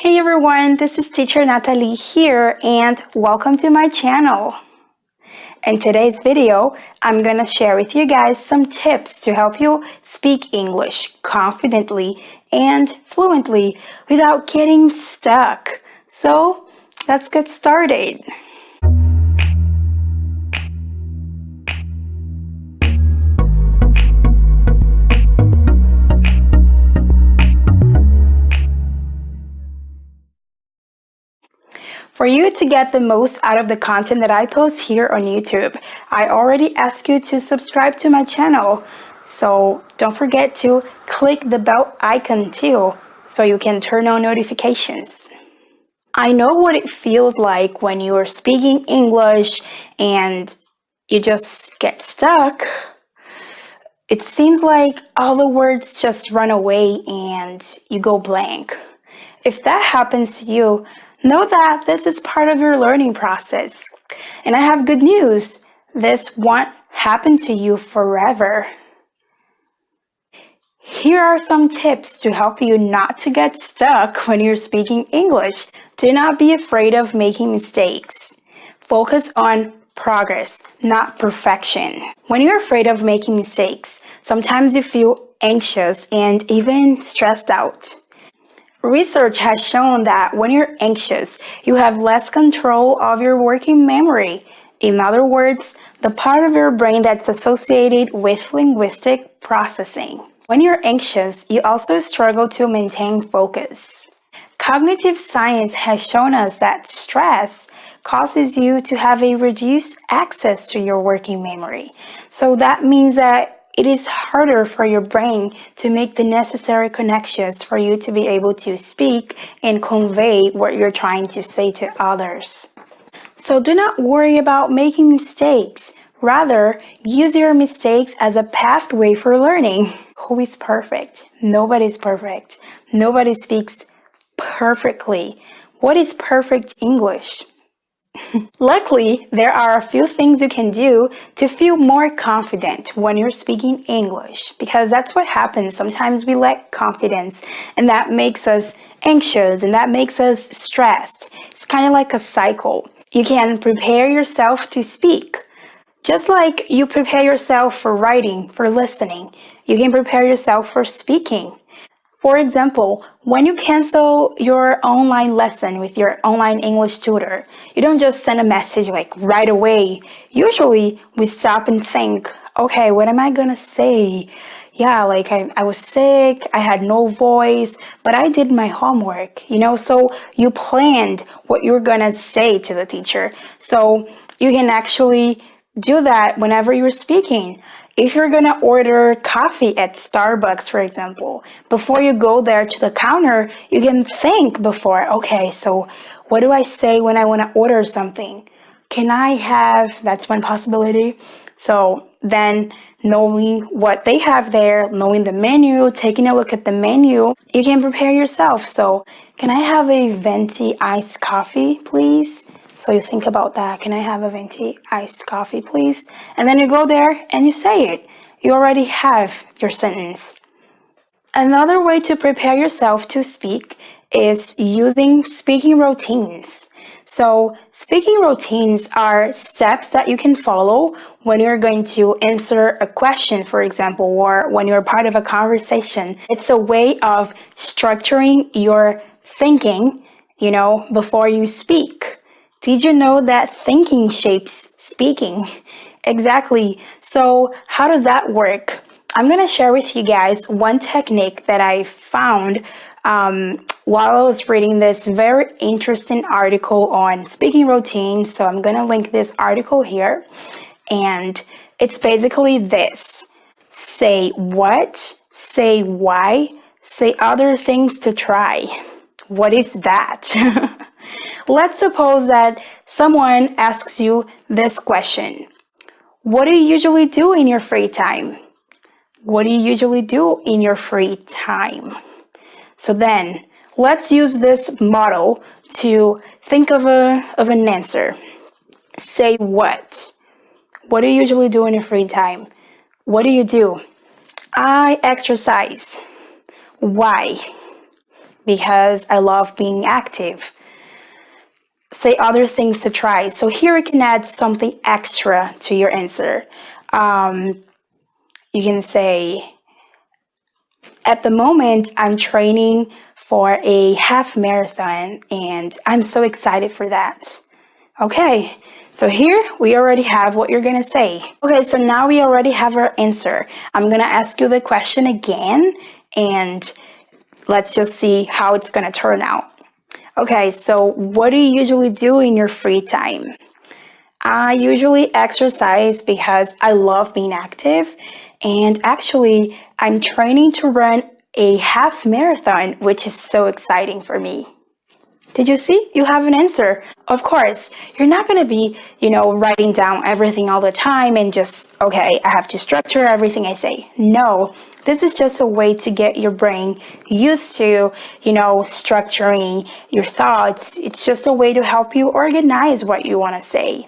Hey everyone, this is teacher Natalie here and welcome to my channel. In today's video, I'm gonna share with you guys some tips to help you speak English confidently and fluently without getting stuck. So let's get started. For you to get the most out of the content that I post here on YouTube, I already asked you to subscribe to my channel. So don't forget to click the bell icon too, so you can turn on notifications. I know what it feels like when you are speaking English and you just get stuck. It seems like all the words just run away and you go blank. If that happens to you, know that this is part of your learning process. And I have good news. This won't happen to you forever. Here are some tips to help you not to get stuck when you're speaking English. Do not be afraid of making mistakes. Focus on progress, not perfection. When you're afraid of making mistakes, sometimes you feel anxious and even stressed out. Research has shown that when you're anxious, you have less control of your working memory. In other words, the part of your brain that's associated with linguistic processing. When you're anxious, you also struggle to maintain focus. Cognitive science has shown us that stress causes you to have a reduced access to your working memory. So that means that it is harder for your brain to make the necessary connections for you to be able to speak and convey what you're trying to say to others. So do not worry about making mistakes. Rather, use your mistakes as a pathway for learning. Who is perfect? Nobody's perfect. Nobody speaks perfectly. What is perfect English? Luckily, there are a few things you can do to feel more confident when you're speaking English, because that's what happens. Sometimes we lack confidence, and that makes us anxious, and that makes us stressed. It's kind of like a cycle. You can prepare yourself to speak. Just like you prepare yourself for writing, for listening, you can prepare yourself for speaking. For example, when you cancel your online lesson with your online English tutor, you don't just send a message like right away. Usually we stop and think, okay, what am I gonna say? Yeah, like I was sick, I had no voice, but I did my homework, so you planned what you were gonna say to the teacher. So you can actually do that whenever you're speaking. If you're gonna order coffee at Starbucks, for example, before you go there to the counter, you can think before, okay, so what do I say when I wanna order something? Can I have, that's one possibility. So then knowing what they have there, knowing the menu, taking a look at the menu, you can prepare yourself. So can I have a venti iced coffee, please? So you think about that. Can I have a venti iced coffee, please? And then you go there and you say it. You already have your sentence. Another way to prepare yourself to speak is using speaking routines. So speaking routines are steps that you can follow when you're going to answer a question, for example, or when you're part of a conversation. It's a way of structuring your thinking, before you speak. Did you know that thinking shapes speaking? Exactly. So how does that work? I'm going to share with you guys one technique that I found while I was reading this very interesting article on speaking routines. So I'm going to link this article here. And it's basically this. Say what, say why, say other things to try. What is that? Let's suppose that someone asks you this question. What do you usually do in your free time? What do you usually do in your free time? So then, let's use this model to think of an answer. Say what? What do you usually do in your free time? What do you do? I exercise. Why? because I love being active. Say other things to try. So here you can add something extra to your answer. You can say, at the moment, I'm training for a half marathon and I'm so excited for that. Okay, so here we already have what you're gonna say. Okay, so now we already have our answer. I'm gonna ask you the question again and let's just see how it's gonna turn out. Okay, so what do you usually do in your free time? I usually exercise because I love being active, and actually I'm training to run a half marathon, which is so exciting for me. Did you see? You have an answer. Of course, you're not going to be, writing down everything all the time and just, okay, I have to structure everything I say. No, this is just a way to get your brain used to, structuring your thoughts. It's just a way to help you organize what you want to say.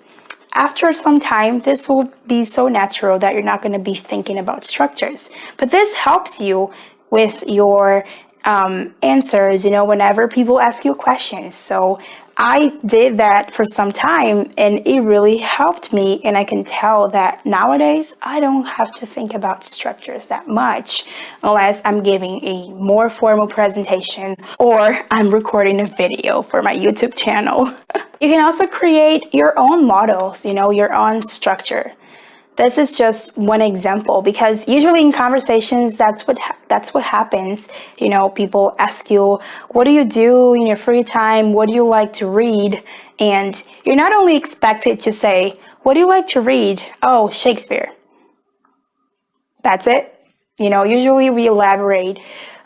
After some time, this will be so natural that you're not going to be thinking about structures. But this helps you with your answers, whenever people ask you questions. So I did that for some time and it really helped me. And I can tell that nowadays I don't have to think about structures that much unless I'm giving a more formal presentation or I'm recording a video for my YouTube channel. You can also create your own models, your own structure. This is just one example because usually in conversations, that's what happens. People ask you, what do you do in your free time? What do you like to read? And you're not only expected to say, what do you like to read? Oh, Shakespeare. That's it. Usually we elaborate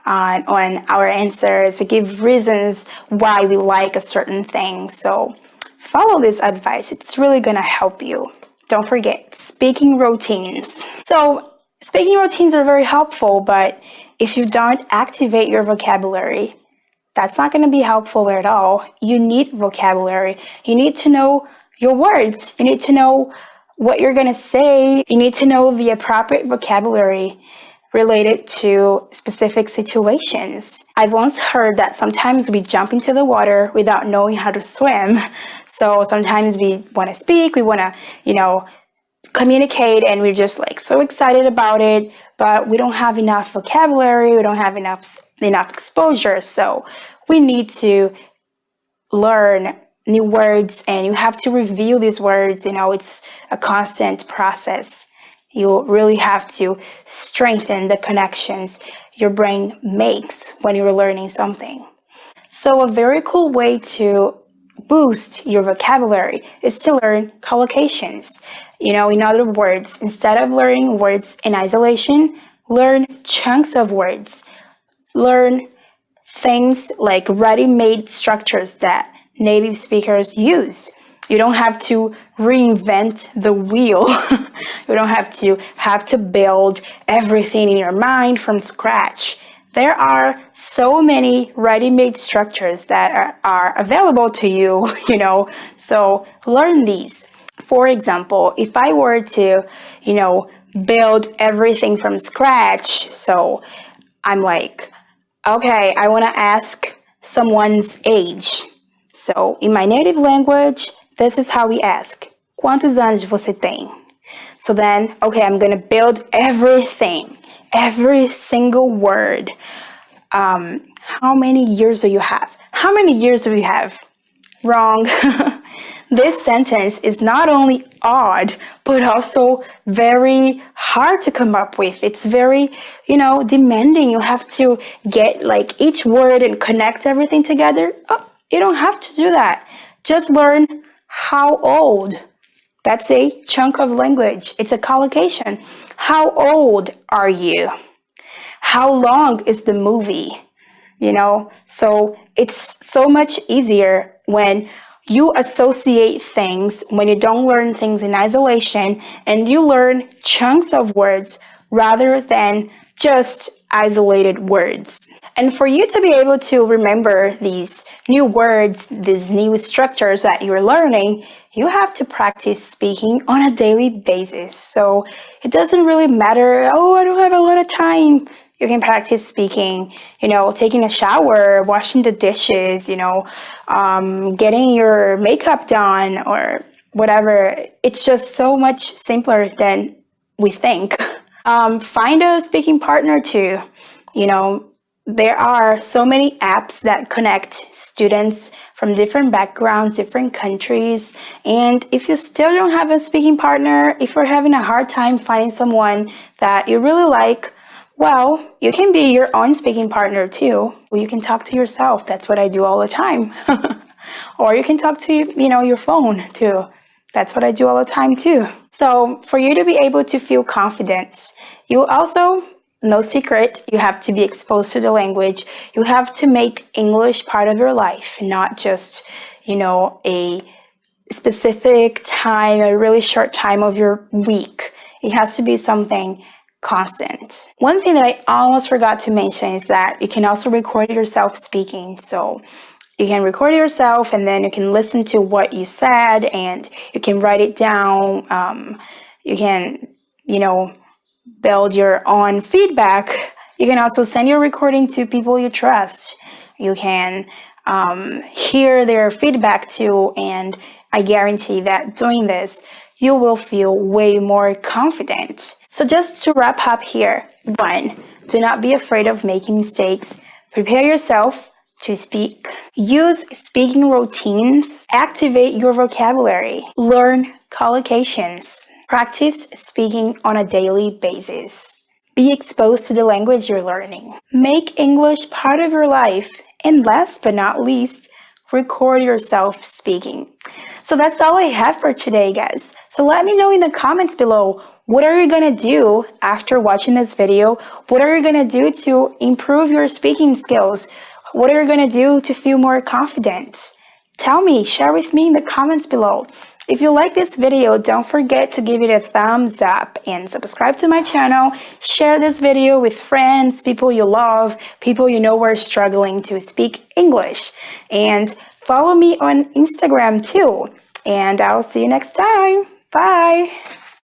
on our answers. We give reasons why we like a certain thing. So follow this advice. It's really going to help you. Don't forget, speaking routines. So speaking routines are very helpful, but if you don't activate your vocabulary, that's not going to be helpful at all. You need vocabulary. You need to know your words. You need to know what you're going to say. You need to know the appropriate vocabulary related to specific situations. I've once heard that sometimes we jump into the water without knowing how to swim. So sometimes we want to speak, we want to, communicate, and we're just so excited about it, but we don't have enough vocabulary, we don't have enough exposure. So we need to learn new words and you have to review these words. It's a constant process. You really have to strengthen the connections your brain makes when you're learning something. So a very cool way to boost your vocabulary is to learn collocations. In other words, instead of learning words in isolation, learn chunks of words. Learn things like ready-made structures that native speakers use. You don't have to reinvent the wheel. You don't have to build everything in your mind from scratch. There are so many ready-made structures that are available to you, so learn these. For example, if I were to, build everything from scratch, so I'm like, okay, I want to ask someone's age. So in my native language, this is how we ask. Quantos anos você tem? So then, okay, I'm going to build everything. Every single word. How many years do you have? How many years do you have? Wrong. This sentence is not only odd, but also very hard to come up with. It's very, demanding. You have to get each word and connect everything together. Oh, you don't have to do that. Just learn how old. That's a chunk of language. It's a collocation. How old are you? How long is the movie? So it's so much easier when you associate things, when you don't learn things in isolation and you learn chunks of words rather than just isolated words. And for you to be able to remember these new words, these new structures that you're learning, you have to practice speaking on a daily basis. So it doesn't really matter, oh, I don't have a lot of time. You can practice speaking, taking a shower, washing the dishes, getting your makeup done or whatever. It's just so much simpler than we think. Find a speaking partner too. There are so many apps that connect students from different backgrounds, different countries. And if you still don't have a speaking partner, if you're having a hard time finding someone that you really like, well, you can be your own speaking partner too. Or you can talk to yourself. That's what I do all the time. Or you can talk to, your phone too. That's what I do all the time too. So for you to be able to feel confident, you also, no secret, you have to be exposed to the language. You have to make English part of your life, not just, a specific time, a really short time of your week. It has to be something constant. One thing that I almost forgot to mention is that you can also record yourself speaking. So you can record yourself and then you can listen to what you said and you can write it down. You can, build your own feedback. You can also send your recording to people you trust. You can hear their feedback too, and I guarantee that doing this, you will feel way more confident. So just to wrap up here, 1, do not be afraid of making mistakes. Prepare yourself to speak. Use speaking routines. Activate your vocabulary. Learn collocations. Practice speaking on a daily basis. Be exposed to the language you're learning. Make English part of your life. And last but not least, record yourself speaking. So that's all I have for today, guys. So let me know in the comments below, what are you going to do after watching this video? What are you going to do to improve your speaking skills? What are you going to do to feel more confident? Tell me, share with me in the comments below. If you like this video, don't forget to give it a thumbs up and subscribe to my channel. Share this video with friends, people you love, people you know are struggling to speak English. And follow me on Instagram too. And I'll see you next time. Bye.